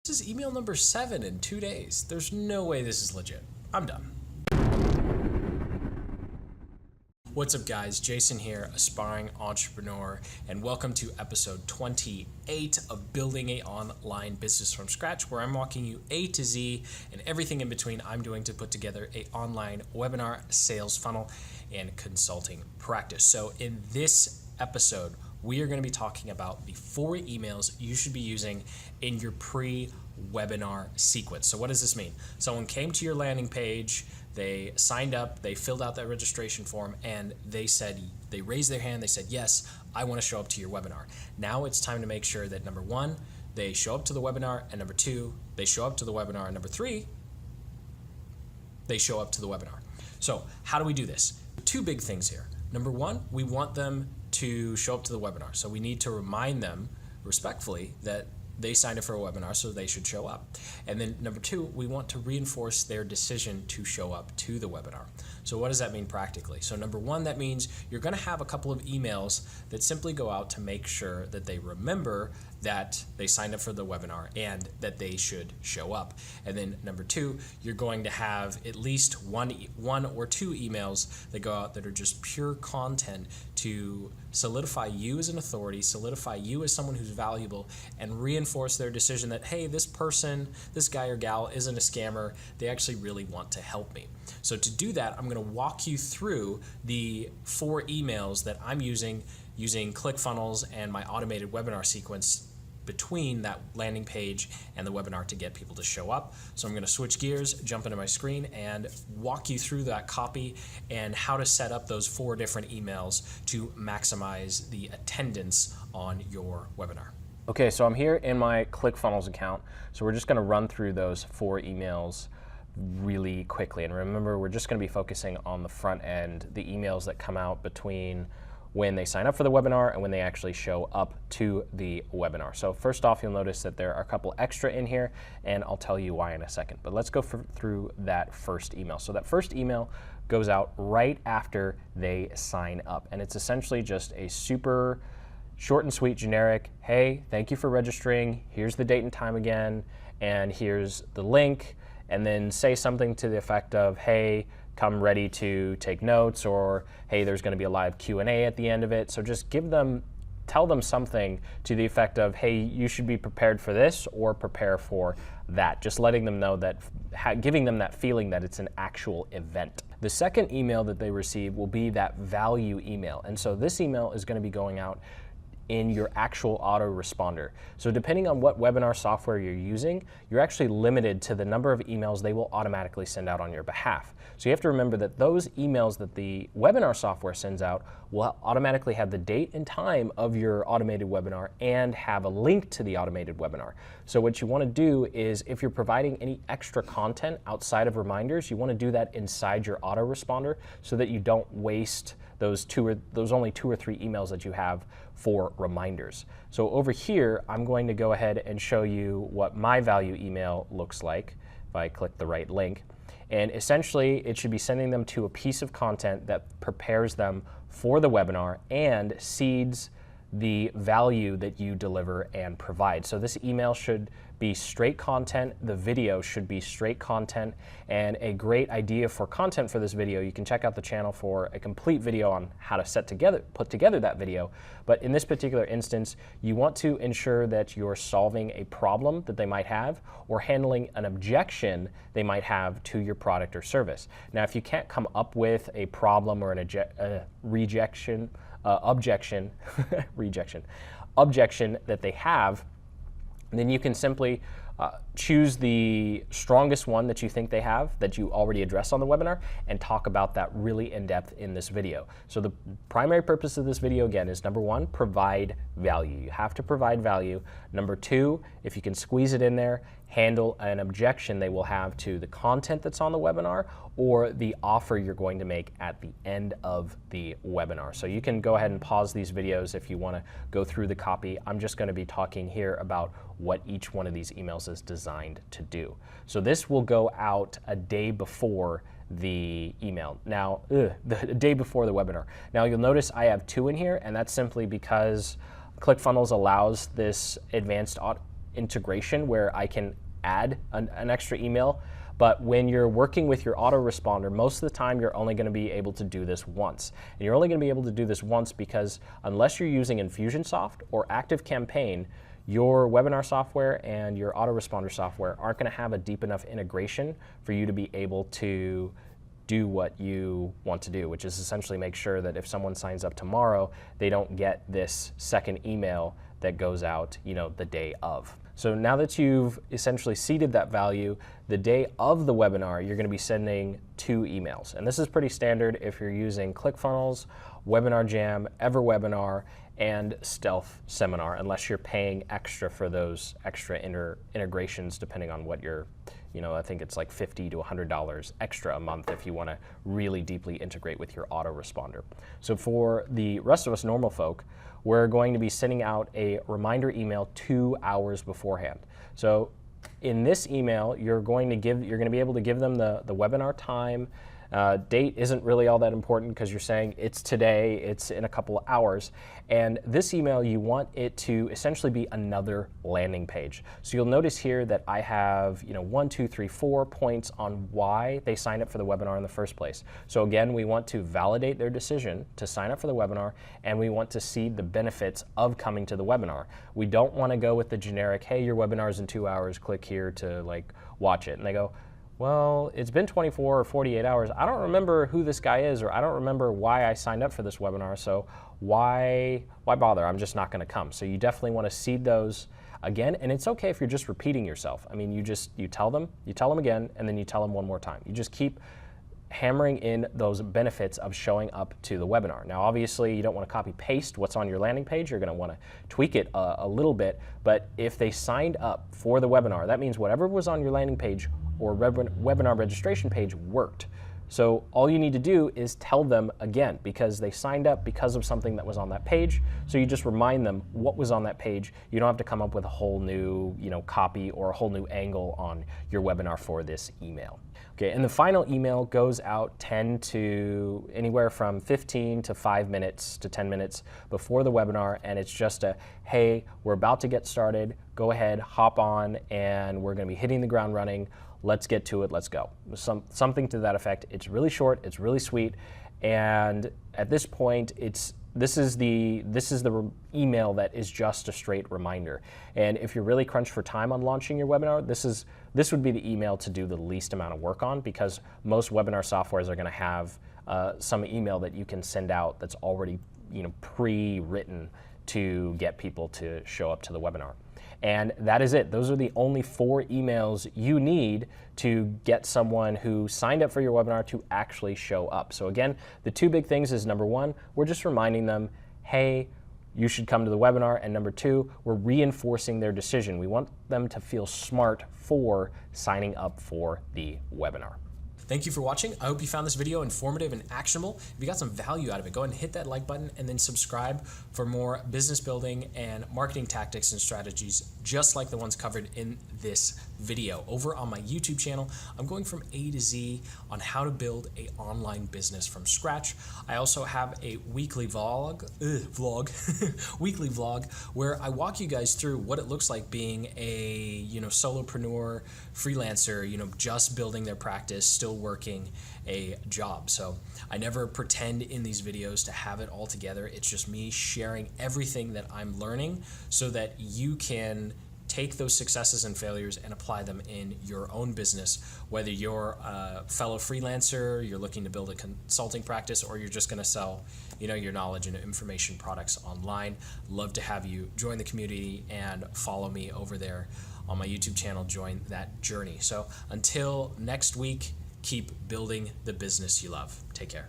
This is email number 7 in 2 days. There's no way this is legit. I'm done. What's up, guys? Jason here, aspiring entrepreneur, and welcome to episode 28 of Building a Online Business from Scratch, where I'm walking you A to Z and everything in between I'm doing to put together an online webinar, sales funnel, and consulting practice. So in this episode, we are going to be talking about the 4 emails you should be using in your pre-webinar sequence. So what does this mean? Someone came to your landing page, they signed up, they filled out that registration form, and they raised their hand, they said, yes, I want to show up to your webinar. Now it's time to make sure that number 1, they show up to the webinar, and number 2, they show up to the webinar, and number 3, they show up to the webinar. So how do we do this? 2 big things here. Number 1, we want them to show up to the webinar. So we need to remind them respectfully that they signed up for a webinar, so they should show up. And then number 2, we want to reinforce their decision to show up to the webinar. So what does that mean practically? So number 1, that means you're going to have a couple of emails that simply go out to make sure that they remember that they signed up for the webinar and that they should show up. And then number 2, you're going to have at least one or 2 emails that go out that are just pure content to solidify you as an authority, solidify you as someone who's valuable, and reinforce their decision that, hey, this person, this guy or gal isn't a scammer. They actually really want to help me. So to do that, I'm going to walk you through the 4 emails that I'm using ClickFunnels and my automated webinar sequence between that landing page and the webinar to get people to show up. So I'm going to switch gears, jump into my screen, and walk you through that copy and how to set up those 4 different emails to maximize the attendance on your webinar. Okay, so I'm here in my ClickFunnels account. So we're just going to run through those 4 emails really quickly. And remember, we're just going to be focusing on the front end, the emails that come out between when they sign up for the webinar and when they actually show up to the webinar. So first off, you'll notice that there are a couple extra in here, and I'll tell you why in a second. But let's go through that first email. So that first email goes out right after they sign up, and it's essentially just a super short and sweet generic, hey, thank you for registering, here's the date and time again, and here's the link, and then say something to the effect of, hey, come ready to take notes, or hey, there's going to be a live Q&A at the end of it. So just tell them something to the effect of, hey, you should be prepared for this or prepare for that. Just letting them know that, giving them that feeling that it's an actual event. The second email that they receive will be that value email. And so this email is going to be going out in your actual autoresponder. So depending on what webinar software you're using, you're actually limited to the number of emails they will automatically send out on your behalf. So you have to remember that those emails that the webinar software sends out will automatically have the date and time of your automated webinar and have a link to the automated webinar. So what you want to do is, if you're providing any extra content outside of reminders, you want to do that inside your autoresponder so that you don't waste those only 2 or 3 emails that you have for reminders. So over here, I'm going to go ahead and show you what my value email looks like if I click the right link. And essentially, it should be sending them to a piece of content that prepares them for the webinar and seeds the value that you deliver and provide. So this email should be straight content, the video should be straight content, and a great idea for content for this video, you can check out the channel for a complete video on how to put together that video. But in this particular instance, you want to ensure that you're solving a problem that they might have or handling an objection they might have to your product or service. Now, if you can't come up with a problem or an objection that they have, then you can simply choose the strongest one that you think they have, that you already addressed on the webinar, and talk about that really in depth in this video. So the primary purpose of this video, again, is number 1, provide value. You have to provide value. Number 2, if you can squeeze it in there, handle an objection they will have to the content that's on the webinar or the offer you're going to make at the end of the webinar. So you can go ahead and pause these videos if you want to go through the copy. I'm just going to be talking here about what each one of these emails is designed to do. So this will go out a day before the email. Now, the day before the webinar. Now you'll notice I have 2 in here, and that's simply because ClickFunnels allows this advanced integration where I can add an extra email. But when you're working with your autoresponder, most of the time you're only going to be able to do this once. And you're only going to be able to do this once because unless you're using Infusionsoft or ActiveCampaign, your webinar software and your autoresponder software aren't going to have a deep enough integration for you to be able to do what you want to do, which is essentially make sure that if someone signs up tomorrow, they don't get this second email that goes out, the day of. So now that you've essentially seeded that value, the day of the webinar, you're going to be sending 2 emails. And this is pretty standard if you're using ClickFunnels, Webinar Jam, EverWebinar, and Stealth Seminar, unless you're paying extra for those extra integrations, depending on what you're, I think it's like $50 to $100 extra a month if you want to really deeply integrate with your autoresponder. So for the rest of us normal folk, we're going to be sending out a reminder email 2 hours beforehand. So in this email, you're going to be able to give them the webinar time. Date isn't really all that important because you're saying it's today, it's in a couple of hours. And this email, you want it to essentially be another landing page. So you'll notice here that I have 1, 2, 3, 4 points on why they signed up for the webinar in the first place. So again, we want to validate their decision to sign up for the webinar, and we want to see the benefits of coming to the webinar. We don't want to go with the generic, hey, your webinar's in 2 hours, click here to watch it. And they go, well, it's been 24 or 48 hours. I don't remember who this guy is, or I don't remember why I signed up for this webinar, so why bother? I'm just not going to come. So you definitely want to seed those again, and it's okay if you're just repeating yourself. I mean, you tell them again, and then you tell them one more time. You just keep hammering in those benefits of showing up to the webinar. Now, obviously, you don't want to copy paste what's on your landing page. You're going to want to tweak it a little bit, but if they signed up for the webinar, that means whatever was on your landing page or webinar registration page worked. So all you need to do is tell them again, because they signed up because of something that was on that page. So you just remind them what was on that page. You don't have to come up with a whole new copy or a whole new angle on your webinar for this email. Okay, and the final email goes out anywhere from 15 to 5 minutes to 10 minutes before the webinar, and it's just hey, we're about to get started. Go ahead, hop on, and we're going to be hitting the ground running. Let's get to it, let's go. Something to that effect. It's really short, it's really sweet, and at this point, this is the email that is just a straight reminder. And if you're really crunched for time on launching your webinar, this would be the email to do the least amount of work on, because most webinar softwares are going to have some email that you can send out that's already pre-written to get people to show up to the webinar. And that is it. Those are the only 4 emails you need to get someone who signed up for your webinar to actually show up. So again, the 2 big things is, number 1, we're just reminding them, hey, you should come to the webinar. And number 2, we're reinforcing their decision. We want them to feel smart for signing up for the webinar. Thank you for watching. I hope you found this video informative and actionable. If you got some value out of it, go ahead and hit that like button and then subscribe for more business building and marketing tactics and strategies just like the ones covered in this video. Over on my YouTube channel, I'm going from A to Z on how to build an online business from scratch. I also have a weekly weekly vlog where I walk you guys through what it looks like being a solopreneur, freelancer, just building their practice, still working a job. So I never pretend in these videos to have it all together. It's just me sharing everything that I'm learning so that you can take those successes and failures and apply them in your own business, whether you're a fellow freelancer, you're looking to build a consulting practice, or you're just going to sell your knowledge and information products online. Love to have you join the community and follow me over there on my YouTube channel. Join that journey. So until next week, keep building the business you love. Take care.